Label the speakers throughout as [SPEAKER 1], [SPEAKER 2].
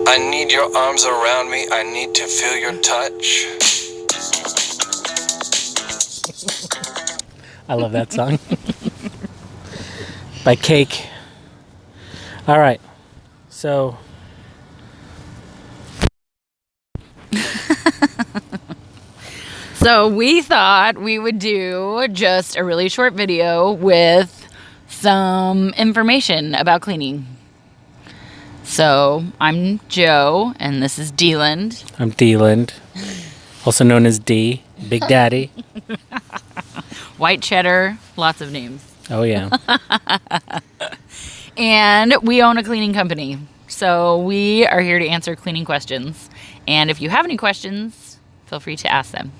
[SPEAKER 1] I need your arms around me. I need to feel your touch.
[SPEAKER 2] I love that song. By Cake. All right. So.
[SPEAKER 3] So we thought we would do just a really short video with some information about cleaning. So I'm Joe, and this is Deland.
[SPEAKER 2] I'm Deland, also known as D, Big Daddy.
[SPEAKER 3] White cheddar, lots of names.
[SPEAKER 2] Oh, yeah.
[SPEAKER 3] And we own a cleaning company. So we are here to answer cleaning questions. And if you have any questions, feel free to ask them.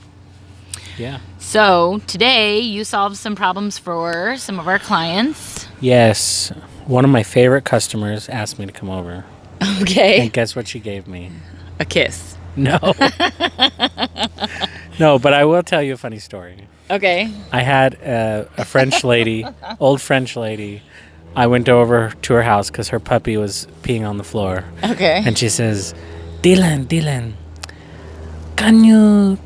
[SPEAKER 2] Yeah.
[SPEAKER 3] So today you solved some problems for some of our clients.
[SPEAKER 2] Yes. One of my favorite customers asked me to come over.
[SPEAKER 3] Okay.
[SPEAKER 2] And guess what she gave me?
[SPEAKER 3] A kiss.
[SPEAKER 2] No. No, but I will tell you a funny story.
[SPEAKER 3] Okay.
[SPEAKER 2] I had a French lady, old French lady. I went over to her house because her puppy was peeing on the floor.
[SPEAKER 3] Okay.
[SPEAKER 2] And she says, Deland, can you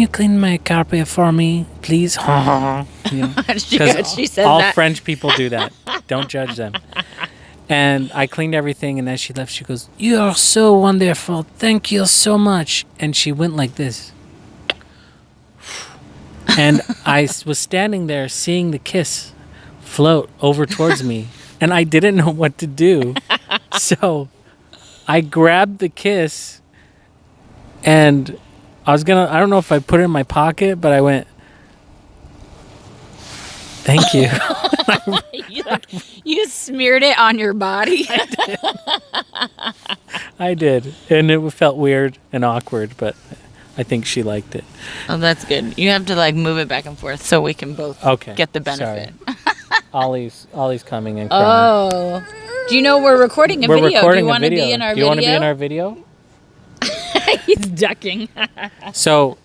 [SPEAKER 2] clean my carpet for me, please? You know,
[SPEAKER 3] she said
[SPEAKER 2] all
[SPEAKER 3] that.
[SPEAKER 2] French people do that. Don't judge them. And I cleaned everything, and as she left, she goes, "You are so wonderful. Thank you so much." And she went like this. And I was standing there seeing the kiss float over towards me, and I didn't know what to do. So I grabbed the kiss, and I don't know if I put it in my pocket, but I went, "Thank you."
[SPEAKER 3] You smeared it on your body.
[SPEAKER 2] I did. And it felt weird and awkward, but I think she liked it.
[SPEAKER 3] Oh, that's good. You have to move it back and forth so we can both get the benefit.
[SPEAKER 2] Sorry. Ollie's coming and crying.
[SPEAKER 3] Oh. Do you know we're recording a video?
[SPEAKER 2] Recording
[SPEAKER 3] Do you want to be in our video?
[SPEAKER 2] Do you want to be in our video?
[SPEAKER 3] He's ducking.
[SPEAKER 2] So,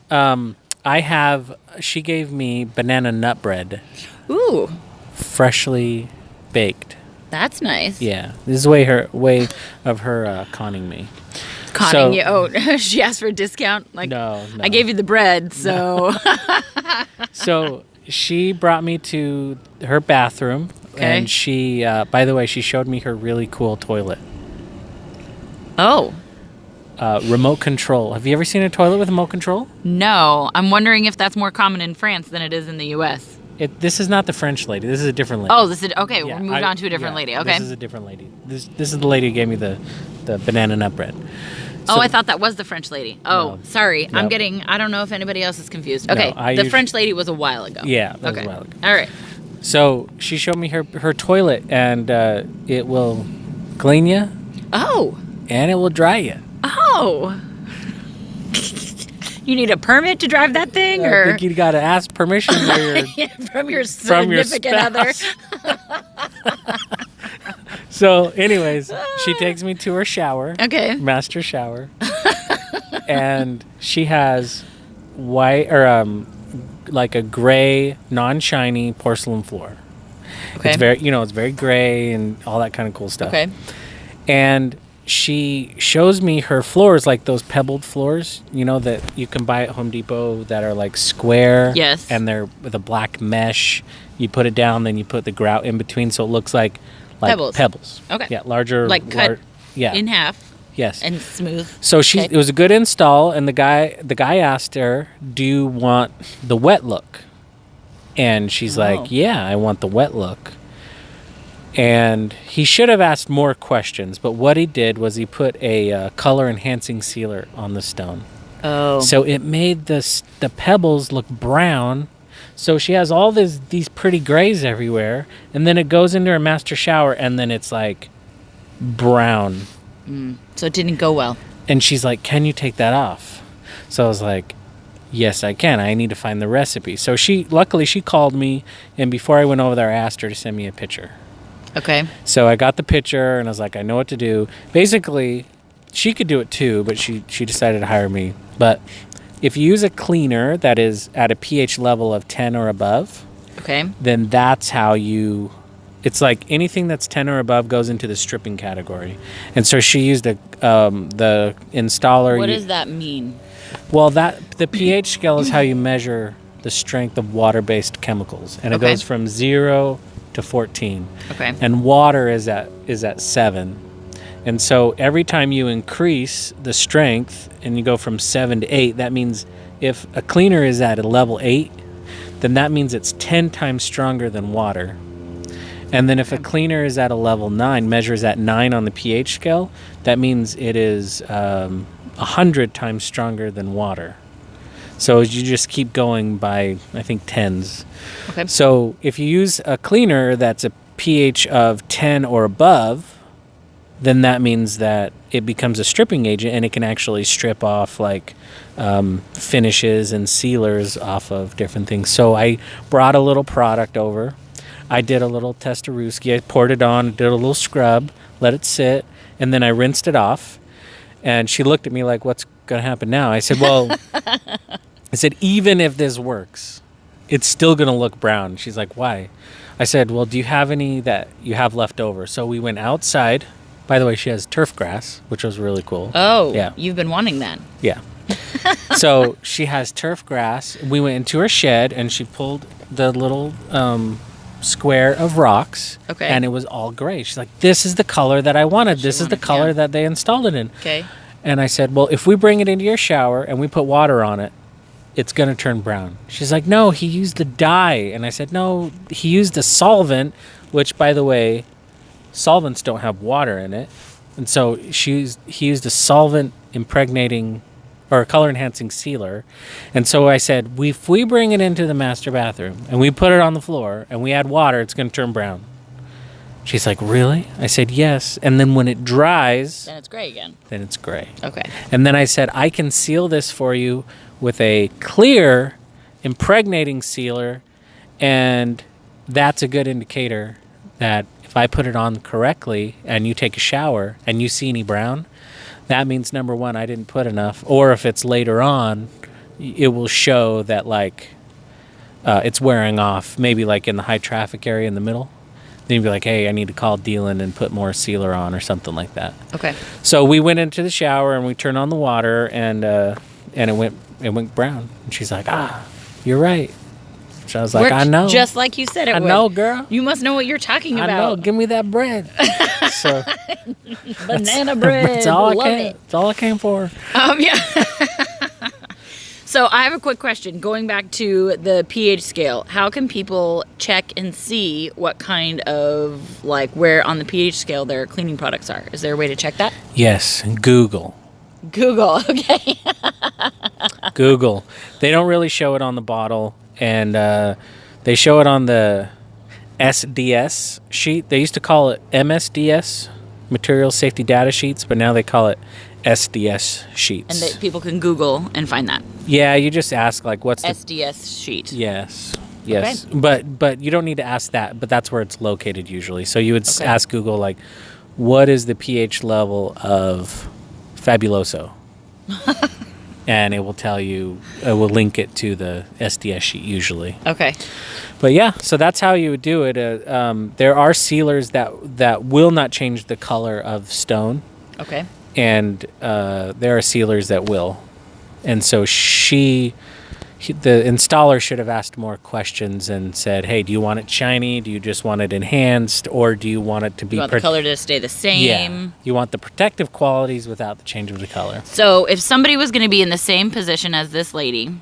[SPEAKER 2] she gave me banana nut bread.
[SPEAKER 3] Ooh.
[SPEAKER 2] Freshly baked.
[SPEAKER 3] That's nice.
[SPEAKER 2] Yeah. This is her way of her conning me.
[SPEAKER 3] Conning you? Oh, she asked for a discount?
[SPEAKER 2] No.
[SPEAKER 3] I gave you the bread, so.
[SPEAKER 2] No. So she brought me to her bathroom.
[SPEAKER 3] Okay.
[SPEAKER 2] And she, by the way, she showed me her really cool toilet.
[SPEAKER 3] Oh.
[SPEAKER 2] Remote control. Have you ever seen a toilet with remote control?
[SPEAKER 3] No. I'm wondering if that's more common in France than it is in the U.S.
[SPEAKER 2] This is not the French lady. This is a different lady.
[SPEAKER 3] Oh, this is okay.
[SPEAKER 2] Yeah,
[SPEAKER 3] we'll move on to a different lady. Okay.
[SPEAKER 2] This is a different lady. This is the lady who gave me the banana nut bread.
[SPEAKER 3] So, I thought that was the French lady. Oh,
[SPEAKER 2] no,
[SPEAKER 3] sorry.
[SPEAKER 2] no.
[SPEAKER 3] I don't know if anybody else is confused. Okay.
[SPEAKER 2] No,
[SPEAKER 3] the French lady was a while ago.
[SPEAKER 2] Yeah, that was a while ago.
[SPEAKER 3] All right.
[SPEAKER 2] So she showed me her toilet, and it will clean you.
[SPEAKER 3] Oh.
[SPEAKER 2] And it will dry you.
[SPEAKER 3] Oh. You need a permit to drive that thing, or
[SPEAKER 2] I think you got to ask permission
[SPEAKER 3] from your significant other.
[SPEAKER 2] So, anyways, she takes me to her shower.
[SPEAKER 3] Okay.
[SPEAKER 2] Master shower. And she has white like a gray, non-shiny porcelain floor.
[SPEAKER 3] Okay.
[SPEAKER 2] It's very gray and all that kind of cool stuff.
[SPEAKER 3] Okay.
[SPEAKER 2] And she shows me her floors, like those pebbled floors, that you can buy at Home Depot that are like square.
[SPEAKER 3] Yes.
[SPEAKER 2] And they're with a black mesh. You put it down, then you put the grout in between, so it looks like pebbles.
[SPEAKER 3] Okay.
[SPEAKER 2] Yeah, larger.
[SPEAKER 3] Like cut in half.
[SPEAKER 2] Yes.
[SPEAKER 3] And smooth.
[SPEAKER 2] So it was a good install, and the guy asked her, "Do you want the wet look?" And she's like, "Yeah, I want the wet look." And he should have asked more questions, but what he did was he put a color enhancing sealer on the stone.
[SPEAKER 3] Oh.
[SPEAKER 2] So it made the pebbles look brown. So she has all these pretty grays everywhere, and then it goes into her master shower, and then it's like brown.
[SPEAKER 3] So it didn't go well.
[SPEAKER 2] And she's like, "Can you take that off?" So I was like, "Yes, I can. I need to find the recipe." So luckily she called me, and before I went over there, I asked her to send me a picture.
[SPEAKER 3] Okay.
[SPEAKER 2] So I got the picture, and I was like, I know what to do. Basically, she could do it too, but she decided to hire me. But if you use a cleaner that is at a pH level of 10 or above,
[SPEAKER 3] okay,
[SPEAKER 2] then that's how you It's like anything that's 10 or above goes into the stripping category. And so she used the installer.
[SPEAKER 3] What does that mean?
[SPEAKER 2] Well, the pH scale is how you measure the strength of water-based chemicals, and it goes from 0 to 14.
[SPEAKER 3] Okay.
[SPEAKER 2] And water is at 7. And so every time you increase the strength and you go from 7 to 8, that means if a cleaner is at a level 8, then that means it's 10 times stronger than water. And then if a cleaner is at a level 9, measures at 9 on the pH scale, that means it is 100 times stronger than water. So you just keep going by, I think, tens.
[SPEAKER 3] Okay.
[SPEAKER 2] So if you use a cleaner that's a pH of 10 or above, then that means that it becomes a stripping agent, and it can actually strip off like finishes and sealers off of different things. So I brought a little product over. I did a little testaruski. I poured it on, did a little scrub, let it sit, and then I rinsed it off. And she looked at me like, what's going to happen now? I said, well, even if this works, it's still going to look brown. She's like, why? I said, well, do you have any that you have left over? So we went outside. By the way, she has turf grass, which was really cool.
[SPEAKER 3] Oh,
[SPEAKER 2] yeah.
[SPEAKER 3] You've been wanting that.
[SPEAKER 2] Yeah. So she has turf grass. We went into her shed, and she pulled the little square of rocks.
[SPEAKER 3] Okay.
[SPEAKER 2] And it was all gray. She's like, this is the color that I wanted. This is the color that they installed it in.
[SPEAKER 3] Okay.
[SPEAKER 2] And I said, well, if we bring it into your shower and we put water on it, it's going to turn brown. She's like, no, he used the dye. And I said, no, he used a solvent, which, by the way, solvents don't have water in it. And so he used a solvent impregnating or a color enhancing sealer. And so I said, if we bring it into the master bathroom and we put it on the floor and we add water, it's going to turn brown. She's like, really? I said, yes. And then when it dries,
[SPEAKER 3] Then it's gray again.
[SPEAKER 2] then it's gray.
[SPEAKER 3] Okay.
[SPEAKER 2] And then I said, I can seal this for you with a clear impregnating sealer, and that's a good indicator that if I put it on correctly and you take a shower and you see any brown, that means, number one, I didn't put enough. Or if it's later on, it will show that, like, it's wearing off, maybe like in the high traffic area in the middle. Then you'd be like, hey, I need to call Deland and put more sealer on or something like that.
[SPEAKER 3] Okay.
[SPEAKER 2] So we went into the shower and we turned on the water, and it went brown. And she's like, you're right. So I was like, I know.
[SPEAKER 3] Just like you said it
[SPEAKER 2] I
[SPEAKER 3] would.
[SPEAKER 2] know, girl.
[SPEAKER 3] You must know what you're talking about.
[SPEAKER 2] I know. Give me that bread. So
[SPEAKER 3] Banana bread.
[SPEAKER 2] That's all
[SPEAKER 3] Love
[SPEAKER 2] I came.
[SPEAKER 3] it.
[SPEAKER 2] That's all I came for.
[SPEAKER 3] Yeah. So I have a quick question. Going back to the pH scale, how can people check and see what kind of, like, where on the pH scale their cleaning products are? Is there a way to check that?
[SPEAKER 2] Yes, Google.
[SPEAKER 3] Google, okay.
[SPEAKER 2] Google. They don't really show it on the bottle, and they show it on the SDS sheet. They used to call it MSDS, Material Safety Data Sheets, but now they call it SDS sheets.
[SPEAKER 3] And people can Google and find that.
[SPEAKER 2] Yeah, you just ask, like, what's the...
[SPEAKER 3] SDS sheet.
[SPEAKER 2] Yes.
[SPEAKER 3] Okay.
[SPEAKER 2] But you don't need to ask that, but that's where it's located usually. So you would ask Google, like, what is the pH level of Fabuloso? And it will tell you, it will link it to the SDS sheet usually.
[SPEAKER 3] Okay.
[SPEAKER 2] But yeah, so that's how you would do it. There are sealers that will not change the color of stone.
[SPEAKER 3] Okay.
[SPEAKER 2] And there are sealers that will. And so the installer should have asked more questions and said, hey, do you want it shiny? Do you just want it enhanced? Or do you want it to be...
[SPEAKER 3] You want the color to stay the same?
[SPEAKER 2] Yeah. You want the protective qualities without the change of the color.
[SPEAKER 3] So if somebody was going to be in the same position as this lady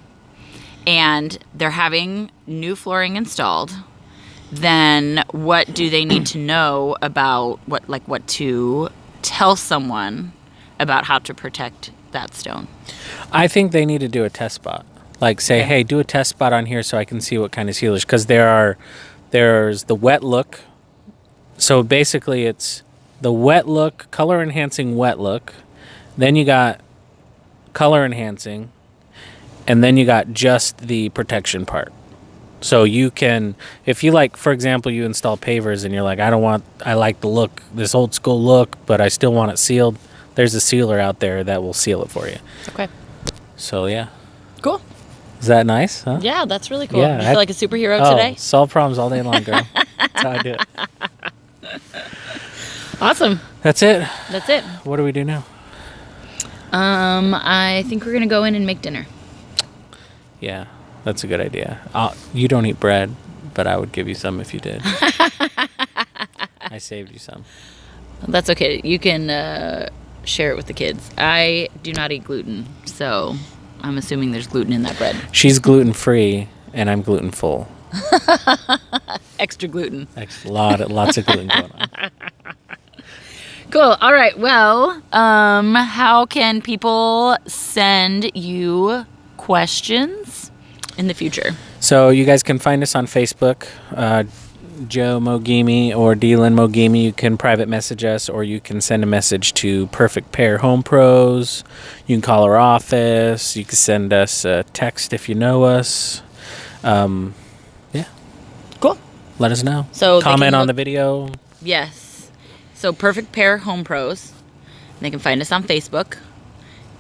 [SPEAKER 3] and they're having new flooring installed, then what do they need to know about what to tell someone about how to protect that stone?
[SPEAKER 2] I think they need to do a test spot. Like, say, hey, do a test spot on here so I can see what kind of sealers. Because there's the wet look. So basically it's the wet look, color enhancing wet look. Then you got color enhancing. And then you got just the protection part. So you can, if you like, for example, you install pavers and you're like, I like the look, this old school look, but I still want it sealed. There's a sealer out there that will seal it for you.
[SPEAKER 3] Okay.
[SPEAKER 2] So, yeah.
[SPEAKER 3] Cool.
[SPEAKER 2] Is that nice, huh?
[SPEAKER 3] Yeah, that's really cool.
[SPEAKER 2] Yeah,
[SPEAKER 3] You feel like a superhero today?
[SPEAKER 2] Solve problems all day long, girl. That's how I do it.
[SPEAKER 3] Awesome.
[SPEAKER 2] That's it.
[SPEAKER 3] That's it.
[SPEAKER 2] What do we do now?
[SPEAKER 3] I think we're going to go in and make dinner.
[SPEAKER 2] Yeah, that's a good idea. You don't eat bread, but I would give you some if you did. I saved you some.
[SPEAKER 3] That's okay. You can share it with the kids. I do not eat gluten, so I'm assuming there's gluten in that bread.
[SPEAKER 2] She's gluten-free, and I'm gluten-full.
[SPEAKER 3] Extra gluten.
[SPEAKER 2] Lots of gluten going on.
[SPEAKER 3] Cool. All right. Well, how can people send you questions in the future?
[SPEAKER 2] So you guys can find us on Facebook, Joe Mogimi or Deland Mogimi. You can private message us, or you can send a message to Perfect Pair Home Pros. You can call our office. You can send us a text if you know us. Yeah.
[SPEAKER 3] Cool.
[SPEAKER 2] Let us know.
[SPEAKER 3] So
[SPEAKER 2] comment on the video.
[SPEAKER 3] Yes. So Perfect Pair Home Pros. They can find us on Facebook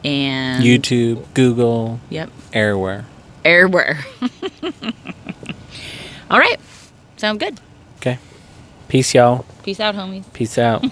[SPEAKER 3] and
[SPEAKER 2] YouTube, Google.
[SPEAKER 3] Yep.
[SPEAKER 2] Everywhere.
[SPEAKER 3] All right. Sound good.
[SPEAKER 2] Okay. Peace, y'all.
[SPEAKER 3] Peace out, homies.
[SPEAKER 2] Peace out.